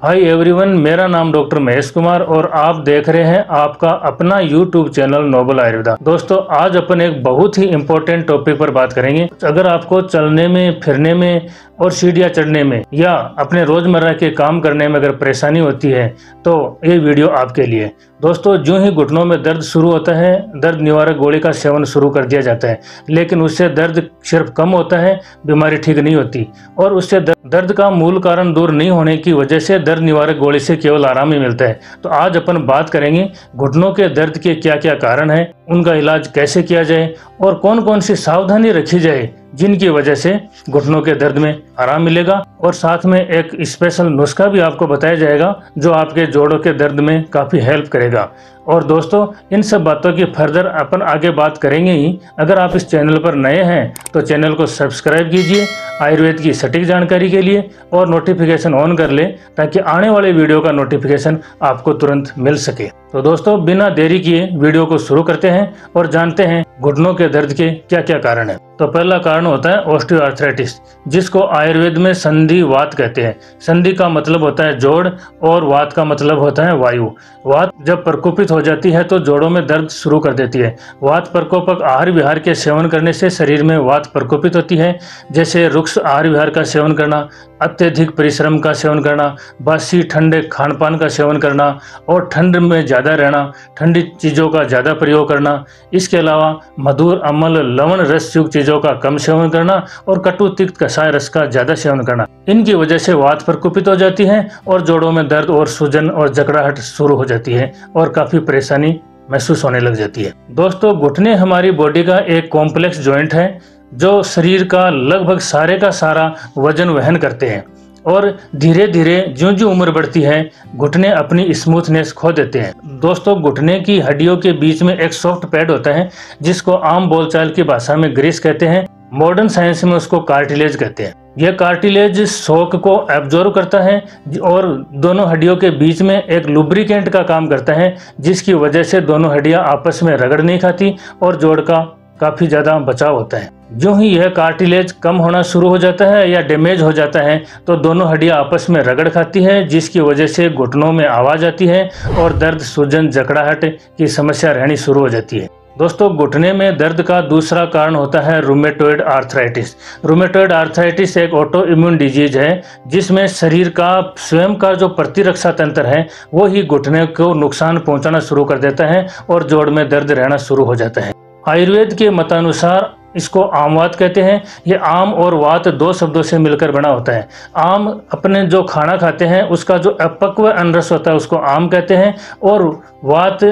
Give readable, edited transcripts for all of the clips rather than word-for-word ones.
Hi everyone, मेरा नाम doctor Mahesh Kumar और आप देख रहे हैं आपका अपना यूट्यूब चैनल नोबल आयुर्वेदा। दोस्तों, आज अपन एक बहुत ही इम्पोर्टेंट टॉपिक पर बात करेंगे। अगर आपको चलने में, फिरने में और सीढ़ियाँ चढ़ने में या अपने रोजमर्रा के काम करने में अगर परेशानी होती है तो ये वीडियो आपके लिए। दोस्तों, जो ही घुटनों में दर्द शुरू होता है, दर्द निवारक गोली का सेवन शुरू कर दिया जाता है, लेकिन उससे दर्द सिर्फ कम होता है, बीमारी ठीक नहीं होती। और उससे दर्द का मूल कारण दूर नहीं होने की वजह से दर्द निवारक गोली से केवल आराम ही मिलता है। तो आज अपन बात करेंगे घुटनों के दर्द के क्या क्या कारण हैं, उनका इलाज कैसे किया जाए और कौन कौन सी सावधानी रखी जाए जिनकी वजह से घुटनों के दर्द में आराम मिलेगा। और साथ में एक स्पेशल नुस्खा भी आपको बताया जाएगा जो आपके जोड़ों के दर्द में काफ़ी हेल्प करेगा। और दोस्तों, इन सब बातों की फर्दर अपन आगे बात करेंगे ही। अगर आप इस चैनल पर नए हैं तो चैनल को सब्सक्राइब कीजिए आयुर्वेद की सटीक जानकारी के लिए और नोटिफिकेशन ऑन कर ले ताकि आने वाले वीडियो का नोटिफिकेशन आपको तुरंत मिल सके। तो दोस्तों, बिना देरी किए वीडियो को शुरू करते हैं और जानते हैं घुटनों के दर्द के क्या क्या कारण हैं। तो पहला कारण होता है ऑस्टियोआर्थराइटिस, जिसको आयुर्वेद में संधि वात कहते हैं। संधि का मतलब होता है जोड़ और वात का मतलब होता है वायु। वात जब प्रकोपित हो जाती है तो जोड़ों में दर्द शुरू कर देती है। वात प्रकोपक आहार विहार के सेवन करने से शरीर में वात प्रकोपित होती है, जैसे रुक्ष आहार विहार का सेवन करना, अत्यधिक परिश्रम का सेवन करना, बासी ठंडे खान पान का सेवन करना और ठंड में ज़्यादा रहना, ठंडी चीज़ों का ज़्यादा प्रयोग करना। इसके अलावा मधुर, अम्ल, लवण रस युक्त चीज़ों का कम सेवन करना और कटु तिक्त कषाय रस का ज़्यादा सेवन करना। इनकी वजह से वात प्रकोपित हो जाती है और जोड़ों में दर्द और सूजन और जकड़ाहट शुरू हो जाती है और काफ़ी परेशानी महसूस होने लग जाती है। दोस्तों, घुटने हमारी बॉडी का एक कॉम्प्लेक्स जॉइंट है जो शरीर का लगभग सारे का सारा वजन वहन करते हैं और धीरे धीरे ज्यों-ज्यों उम्र बढ़ती है घुटने अपनी स्मूथनेस खो देते हैं। दोस्तों, घुटने की हड्डियों के बीच में एक सॉफ्ट पैड होता है जिसको आम बोलचाल की भाषा में ग्रीस कहते हैं, मॉडर्न साइंस में उसको कार्टिलेज कहते हैं। यह कार्टिलेज शॉक को एब्जॉर्ब करता है और दोनों हड्डियों के बीच में एक लुब्रिकेंट का काम करता है, जिसकी वजह से दोनों हड्डियां आपस में रगड़ नहीं खाती और जोड़ का काफी ज्यादा बचाव होता है। जो ही यह कार्टिलेज कम होना शुरू हो जाता है या डैमेज हो जाता है तो दोनों हड्डियां आपस में रगड़ खाती है, जिसकी वजह से घुटनों में आवाज आती है और दर्द, सूजन, जकड़ाहट की समस्या रहनी शुरू हो जाती है। दोस्तों, घुटने में दर्द का दूसरा कारण होता है रूमेटॉइड आर्थराइटिस। रूमेटॉइड आर्थराइटिस एक ऑटो इम्यून डिजीज है जिसमें शरीर का स्वयं का जो प्रतिरक्षा तंत्र है वो ही घुटने को नुकसान पहुंचाना शुरू कर देता है और जोड़ में दर्द रहना शुरू हो जाता है। आयुर्वेद के मतानुसार इसको आमवात कहते हैं। ये आम और वात दो शब्दों से मिलकर बना होता है। आम अपने जो खाना खाते हैं उसका जो अपक्व अनरस होता है उसको आम कहते हैं और वात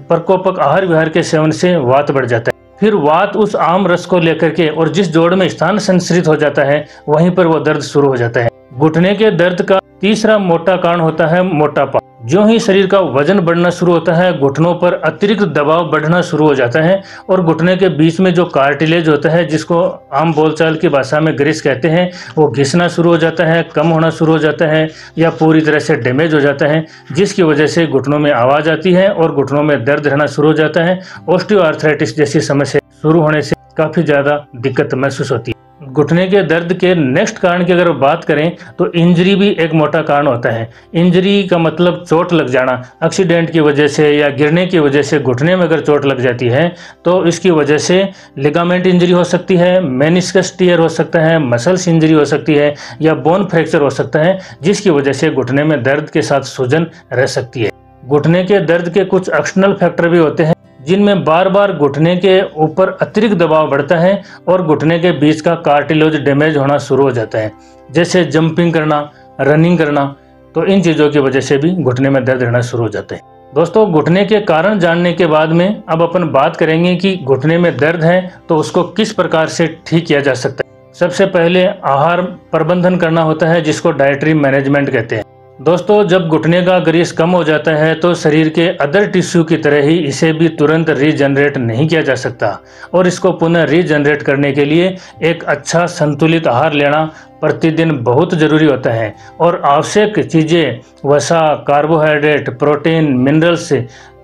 प्रकोपक आहार विहार के सेवन से वात बढ़ जाता है। फिर वात उस आम रस को लेकर के और जिस जोड़ में स्थान संचरित हो जाता है वहीं पर वो दर्द शुरू हो जाता है। घुटने के दर्द का तीसरा मोटा कारण होता है मोटापा। जो ही शरीर का वजन बढ़ना शुरू होता है घुटनों पर अतिरिक्त दबाव बढ़ना शुरू हो जाता है और घुटने के बीच में जो कार्टिलेज होता है जिसको आम बोलचाल की भाषा में ग्रीस कहते हैं वो घिसना शुरू हो जाता है, कम होना शुरू हो जाता है या पूरी तरह से डैमेज हो जाता है, जिसकी वजह से घुटनों में आवाज़ आती है और घुटनों में दर्द रहना शुरू हो जाता है। ऑस्टियोआर्थराइटिस जैसी समस्या शुरू होने से काफ़ी ज़्यादा दिक्कत महसूस होती है। घुटने के दर्द के नेक्स्ट कारण की अगर बात करें तो इंजरी भी एक मोटा कारण होता है। इंजरी का मतलब चोट लग जाना, एक्सीडेंट की वजह से या गिरने की वजह से घुटने में अगर चोट लग जाती है तो इसकी वजह से लिगामेंट इंजरी हो सकती है, मेनिस्कस टियर हो सकता है, मसल्स इंजरी हो सकती है या बोन फ्रैक्चर हो सकता है, जिसकी वजह से घुटने में दर्द के साथ सूजन रह सकती है। घुटने के दर्द के कुछ एक्सटर्नल फैक्टर भी होते हैं जिनमें बार बार घुटने के ऊपर अतिरिक्त दबाव बढ़ता है और घुटने के बीच का कार्टिलेज डैमेज होना शुरू हो जाता है, जैसे जंपिंग करना, रनिंग करना। तो इन चीज़ों की वजह से भी घुटने में दर्द रहना शुरू हो जाता है। दोस्तों, घुटने के कारण जानने के बाद में अब अपन बात करेंगे कि घुटने में दर्द है तो उसको किस प्रकार से ठीक किया जा सकता है। सबसे पहले आहार प्रबंधन करना होता है जिसको डाइटरी मैनेजमेंट कहते हैं। दोस्तों, जब घुटने का ग्रीस कम हो जाता है तो शरीर के अदर टिश्यू की तरह ही इसे भी तुरंत रीजनरेट नहीं किया जा सकता और इसको पुनः रीजनरेट करने के लिए एक अच्छा संतुलित आहार लेना प्रतिदिन बहुत ज़रूरी होता है। और आवश्यक चीज़ें वसा, कार्बोहाइड्रेट, प्रोटीन, मिनरल्स,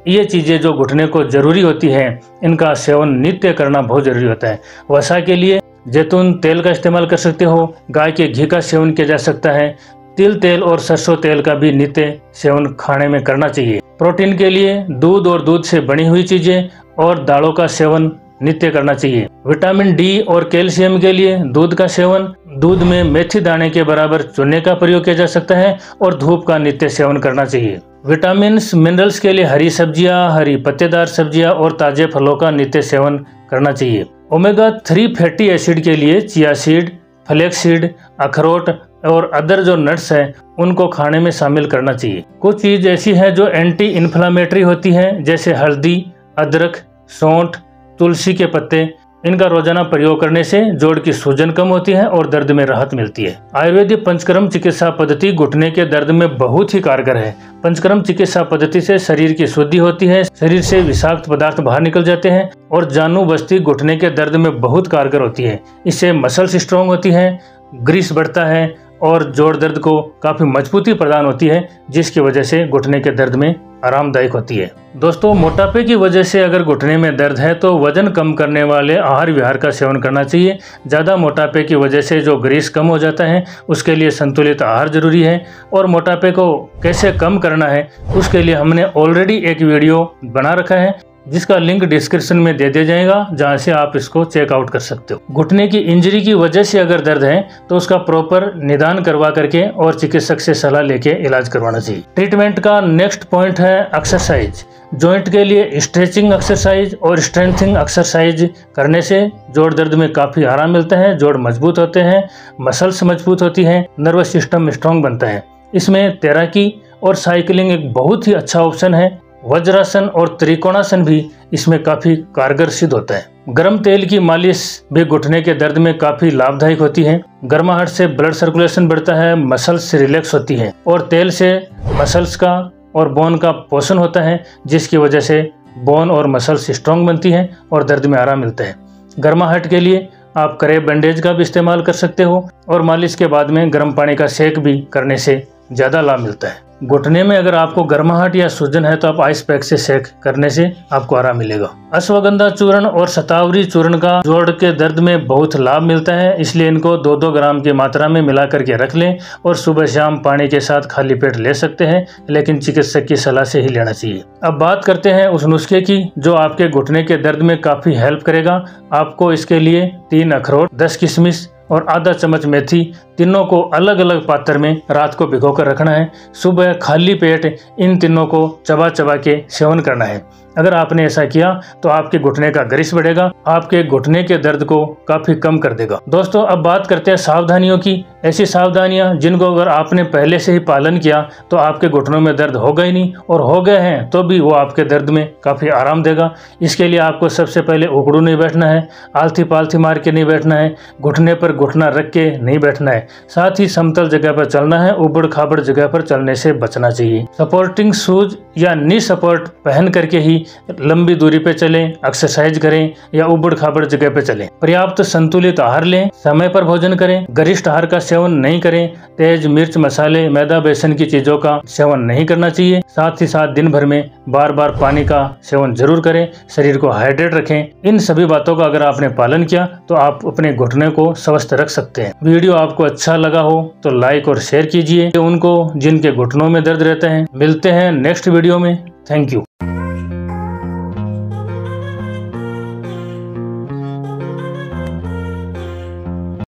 ये चीज़ें जो घुटने को ज़रूरी होती है इनका सेवन नित्य करना बहुत ज़रूरी होता है। वसा के लिए जैतून तेल का इस्तेमाल कर सकते हो, गाय के घी का सेवन किया जा सकता है, तिल तेल और सरसों तेल का भी नित्य सेवन खाने में करना चाहिए। प्रोटीन के लिए दूध और दूध से बनी हुई चीजें और दालों का सेवन नित्य करना चाहिए। विटामिन डी और कैल्शियम के लिए दूध का सेवन, दूध में मेथी दाने के बराबर चूने का प्रयोग किया जा सकता है और धूप का नित्य सेवन करना चाहिए। विटामिन मिनरल्स के लिए हरी सब्जियां, हरी पत्तेदार सब्जियां और ताजे फलों का नित्य सेवन करना चाहिए। ओमेगा 3 फैटी एसिड के लिए चिया सीड, फ्लेक्स सीड, अखरोट और अदर जो नट्स हैं उनको खाने में शामिल करना चाहिए। कुछ चीज ऐसी है जो एंटी इन्फ्लामेटरी होती है, जैसे हल्दी, अदरक, सौंठ, तुलसी के पत्ते। इनका रोजाना प्रयोग करने से जोड़ की सूजन कम होती है और दर्द में राहत मिलती है। आयुर्वेदिक पंचकर्म चिकित्सा पद्धति घुटने के दर्द में बहुत ही कारगर है। पंचकर्म चिकित्सा पद्धति से शरीर की शुद्धि होती है, शरीर से विषाक्त पदार्थ बाहर निकल जाते हैं और जानू बस्ती घुटने के दर्द में बहुत कारगर होती है। इससे मसल्स स्ट्रॉन्ग होती है, ग्रीस बढ़ता है और जोड़ दर्द को काफी मजबूती प्रदान होती है, जिसकी वजह से घुटने के दर्द में आरामदायक होती है। दोस्तों, मोटापे की वजह से अगर घुटने में दर्द है तो वजन कम करने वाले आहार विहार का सेवन करना चाहिए। ज़्यादा मोटापे की वजह से जो ग्रीस कम हो जाता है उसके लिए संतुलित आहार जरूरी है। और मोटापे को कैसे कम करना है उसके लिए हमने ऑलरेडी एक वीडियो बना रखा है, जिसका लिंक डिस्क्रिप्शन में दे दिया जाएगा, जहां से आप इसको चेकआउट कर सकते हो। घुटने की इंजरी की वजह से अगर दर्द है तो उसका प्रॉपर निदान करवा करके और चिकित्सक से सलाह लेके इलाज करवाना चाहिए। ट्रीटमेंट का नेक्स्ट पॉइंट है एक्सरसाइज। जॉइंट के लिए स्ट्रेचिंग एक्सरसाइज और स्ट्रेंथिंग एक्सरसाइज करने से जोड़ दर्द में काफी आराम मिलता है, जोड़ मजबूत होते हैं, मसल्स मजबूत होती है, नर्वस सिस्टम स्ट्रांग बनता है। इसमें तैराकी और साइकिलिंग एक बहुत ही अच्छा ऑप्शन है। वज्रासन और त्रिकोणासन भी इसमें काफी कारगर सिद्ध होता है। गर्म तेल की मालिश भी घुटने के दर्द में काफी लाभदायक होती है। गर्माहट से ब्लड सर्कुलेशन बढ़ता है, मसल्स रिलैक्स होती है और तेल से मसल्स का और बोन का पोषण होता है, जिसकी वजह से बोन और मसल्स स्ट्रांग बनती है और दर्द में आराम मिलता है। गर्माहट के लिए आप करे बैंडेज का भी इस्तेमाल कर सकते हो और मालिश के बाद में गर्म पानी का सेक भी करने से ज़्यादा लाभ मिलता है। घुटने में अगर आपको गर्माहट या सूजन है तो आप आइस पैक से सेक करने से आपको आराम मिलेगा। अश्वगंधा चूर्ण और शतावरी चूर्ण का जोड़ के दर्द में बहुत लाभ मिलता है, इसलिए इनको 2-2 ग्राम की मात्रा में मिला करके रख लें और सुबह शाम पानी के साथ खाली पेट ले सकते हैं, लेकिन चिकित्सक की सलाह से ही लेना चाहिए। अब बात करते हैं उस नुस्खे की जो आपके घुटने के दर्द में काफी हेल्प करेगा। आपको इसके लिए 3 अखरोट, 10 किशमिश और आधा चम्मच मेथी, तीनों को अलग अलग पात्र में रात को भिगोकर रखना है। सुबह खाली पेट इन तीनों को चबा चबा के सेवन करना है। अगर आपने ऐसा किया तो आपके घुटने का ग्रीस बढ़ेगा, आपके घुटने के दर्द को काफी कम कर देगा। दोस्तों, अब बात करते हैं सावधानियों की। ऐसी सावधानियां जिनको अगर आपने पहले से ही पालन किया तो आपके घुटनों में दर्द होगा ही नहीं, और हो गए हैं तो भी वो आपके दर्द में काफी आराम देगा। इसके लिए आपको सबसे पहले उकड़ू नहीं बैठना है, आलथी पालथी मार के नहीं बैठना है, घुटने पर घुटना रख के नहीं बैठना है, साथ ही समतल जगह पर चलना है, उबड़ खाबड़ जगह पर चलने से बचना चाहिए। सपोर्टिंग शूज या नी सपोर्ट पहन करके ही लंबी दूरी पे चलें, एक्सरसाइज करें या उबड़ खाबड़ जगह पे चलें। पर्याप्त संतुलित आहार लें, समय पर भोजन करें, गरिष्ठ आहार का सेवन नहीं करें, तेज मिर्च मसाले मैदा बेसन की चीजों का सेवन नहीं करना चाहिए। साथ ही साथ दिन भर में बार बार पानी का सेवन जरूर करें, शरीर को हाइड्रेट रखें। इन सभी बातों का अगर आपने पालन किया तो आप अपने घुटने को स्वस्थ रख सकते हैं। वीडियो आपको अच्छा लगा हो तो लाइक और शेयर कीजिए उनको जिनके घुटनों में दर्द रहता है। मिलते हैं नेक्स्ट वीडियो में। Thank you.